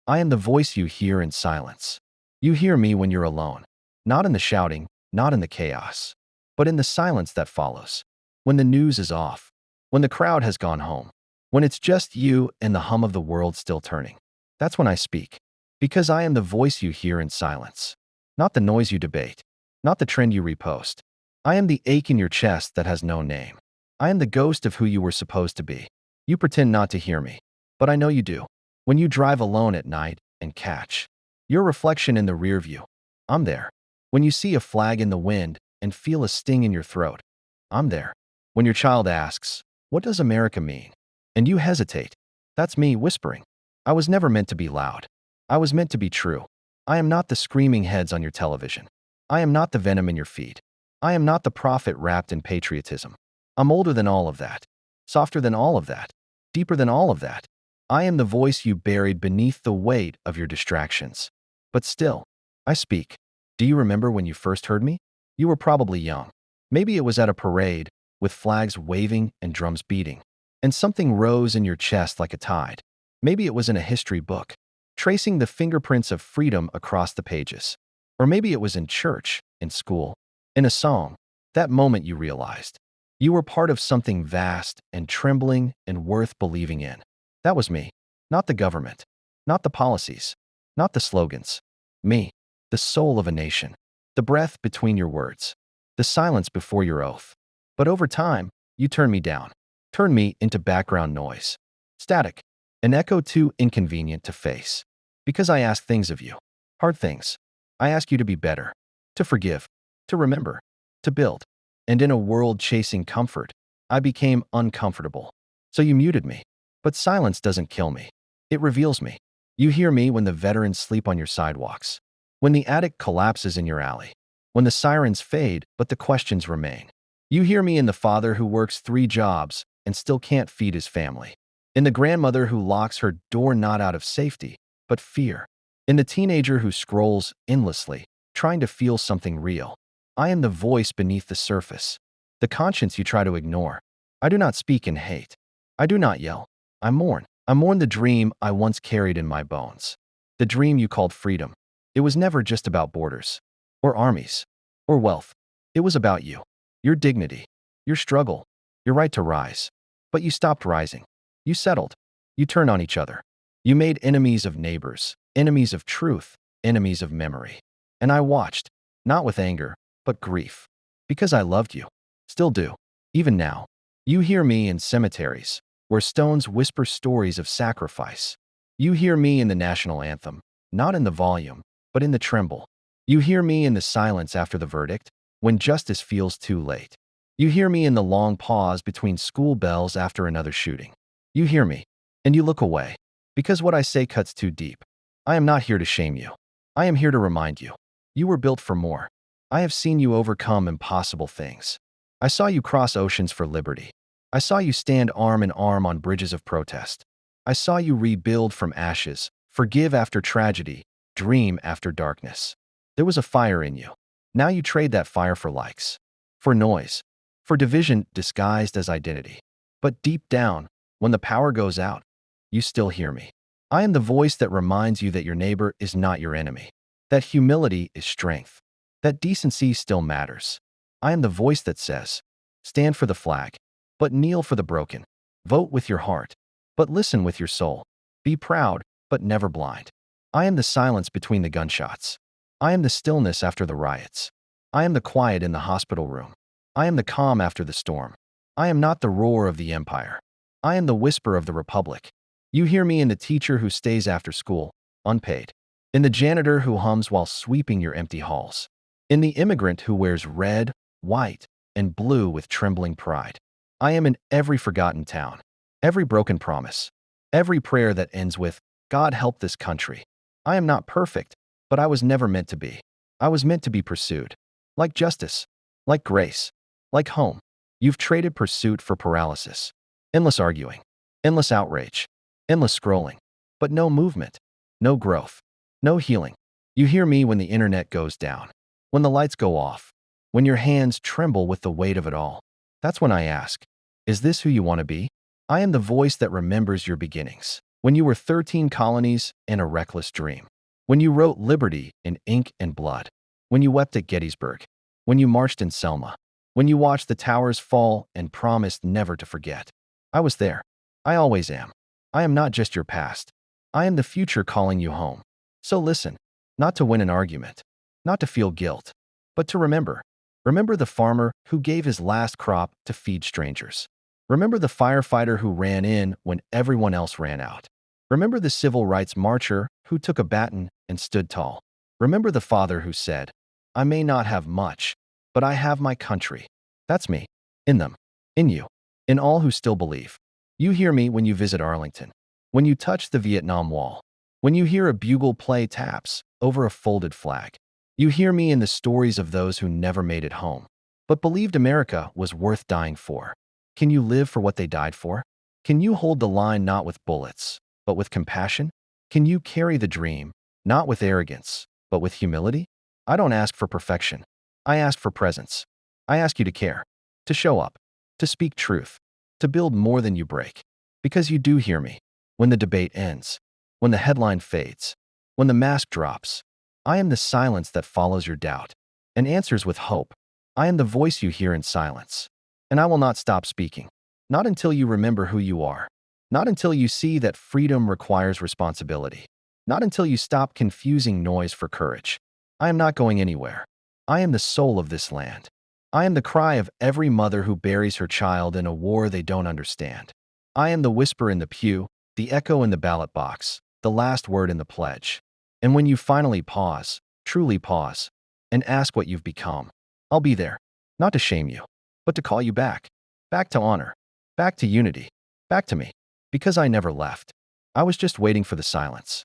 I am the voice you hear in silence. You hear me when you're alone, not in the shouting, not in the chaos, but in the silence that follows. When the news is off, when the crowd has gone home, when it's just you and the hum of the world still turning. That's when I speak. Because I am the voice you hear in silence. Not the noise you debate, not the trend you repost. I am the ache in your chest that has no name. I am the ghost of who you were supposed to be. You pretend not to hear me, but I know you do. When you drive alone at night and catch your reflection in the rear view, I'm there. When you see a flag in the wind and feel a sting in your throat, I'm there. When your child asks, "What does America mean?" and you hesitate, that's me whispering. I was never meant to be loud. I was meant to be true. I am not the screaming heads on your television. I am not the venom in your feed. I am not the prophet wrapped in patriotism. I'm older than all of that, softer than all of that, deeper than all of that. I am the voice you buried beneath the weight of your distractions. But still, I speak. Do you remember when you first heard me? You were probably young. Maybe it was at a parade, with flags waving and drums beating, and something rose in your chest like a tide. Maybe it was in a history book, tracing the fingerprints of freedom across the pages. Or maybe it was in church, in school, in a song. That moment you realized you were part of something vast and trembling and worth believing in. That was me. Not the government, not the policies, not the slogans. Me, the soul of a nation, the breath between your words, the silence before your oath. But over time, you turned me down, turned me into background noise, static, an echo too inconvenient to face. Because I ask things of you, hard things. I ask you to be better, to forgive, to remember, to build. And in a world chasing comfort, I became uncomfortable. So you muted me. But silence doesn't kill me. It reveals me. You hear me when the veterans sleep on your sidewalks, when the attic collapses in your alley, when the sirens fade but the questions remain. You hear me in the father who works 3 jobs and still can't feed his family, in the grandmother who locks her door not out of safety, but fear, in the teenager who scrolls endlessly, trying to feel something real. I am the voice beneath the surface, the conscience you try to ignore. I do not speak in hate. I do not yell. I mourn. I mourn the dream I once carried in my bones. The dream you called freedom. It was never just about borders, or armies, or wealth. It was about you, your dignity, your struggle, your right to rise. But you stopped rising. You settled. You turned on each other. You made enemies of neighbors, enemies of truth, enemies of memory. And I watched, not with anger, but grief. Because I loved you. Still do. Even now. You hear me in cemeteries, where stones whisper stories of sacrifice. You hear me in the national anthem, not in the volume, but in the tremble. You hear me in the silence after the verdict, when justice feels too late. You hear me in the long pause between school bells after another shooting. You hear me, and you look away, because what I say cuts too deep. I am not here to shame you. I am here to remind you. You were built for more. I have seen you overcome impossible things. I saw you cross oceans for liberty. I saw you stand arm in arm on bridges of protest. I saw you rebuild from ashes, forgive after tragedy, dream after darkness. There was a fire in you. Now you trade that fire for likes, for noise, for division disguised as identity. But deep down, when the power goes out, you still hear me. I am the voice that reminds you that your neighbor is not your enemy, that humility is strength, that decency still matters. I am the voice that says, stand for the flag, but kneel for the broken. Vote with your heart, but listen with your soul. Be proud, but never blind. I am the silence between the gunshots. I am the stillness after the riots. I am the quiet in the hospital room. I am the calm after the storm. I am not the roar of the empire. I am the whisper of the republic. You hear me in the teacher who stays after school, unpaid. In the janitor who hums while sweeping your empty halls. In the immigrant who wears red, white, and blue with trembling pride. I am in every forgotten town, every broken promise, every prayer that ends with, God help this country. I am not perfect, but I was never meant to be. I was meant to be pursued. Like justice, like grace, like home. You've traded pursuit for paralysis. Endless arguing, endless outrage, endless scrolling. But no movement, no growth, no healing. You hear me when the internet goes down, when the lights go off, when your hands tremble with the weight of it all. That's when I ask, is this who you want to be? I am the voice that remembers your beginnings. When you were 13 colonies and a reckless dream. When you wrote liberty in ink and blood. When you wept at Gettysburg. When you marched in Selma. When you watched the towers fall and promised never to forget. I was there. I always am. I am not just your past. I am the future calling you home. So listen, not to win an argument, not to feel guilt, but to remember. Remember the farmer who gave his last crop to feed strangers. Remember the firefighter who ran in when everyone else ran out. Remember the civil rights marcher who took a baton and stood tall. Remember the father who said, I may not have much, but I have my country. That's me. In them. In you. In all who still believe. You hear me when you visit Arlington. When you touch the Vietnam Wall. When you hear a bugle play taps over a folded flag. You hear me in the stories of those who never made it home, but believed America was worth dying for. Can you live for what they died for? Can you hold the line not with bullets, but with compassion? Can you carry the dream, not with arrogance, but with humility? I don't ask for perfection. I ask for presence. I ask you to care, to show up, to speak truth, to build more than you break. Because you do hear me. When the debate ends, when the headline fades, when the mask drops, I am the silence that follows your doubt and answers with hope. I am the voice you hear in silence. And I will not stop speaking. Not until you remember who you are. Not until you see that freedom requires responsibility. Not until you stop confusing noise for courage. I am not going anywhere. I am the soul of this land. I am the cry of every mother who buries her child in a war they don't understand. I am the whisper in the pew, the echo in the ballot box, the last word in the pledge. And when you finally pause, truly pause, and ask what you've become, I'll be there, not to shame you, but to call you back. Back to honor. Back to unity. Back to me. Because I never left. I was just waiting for the silence.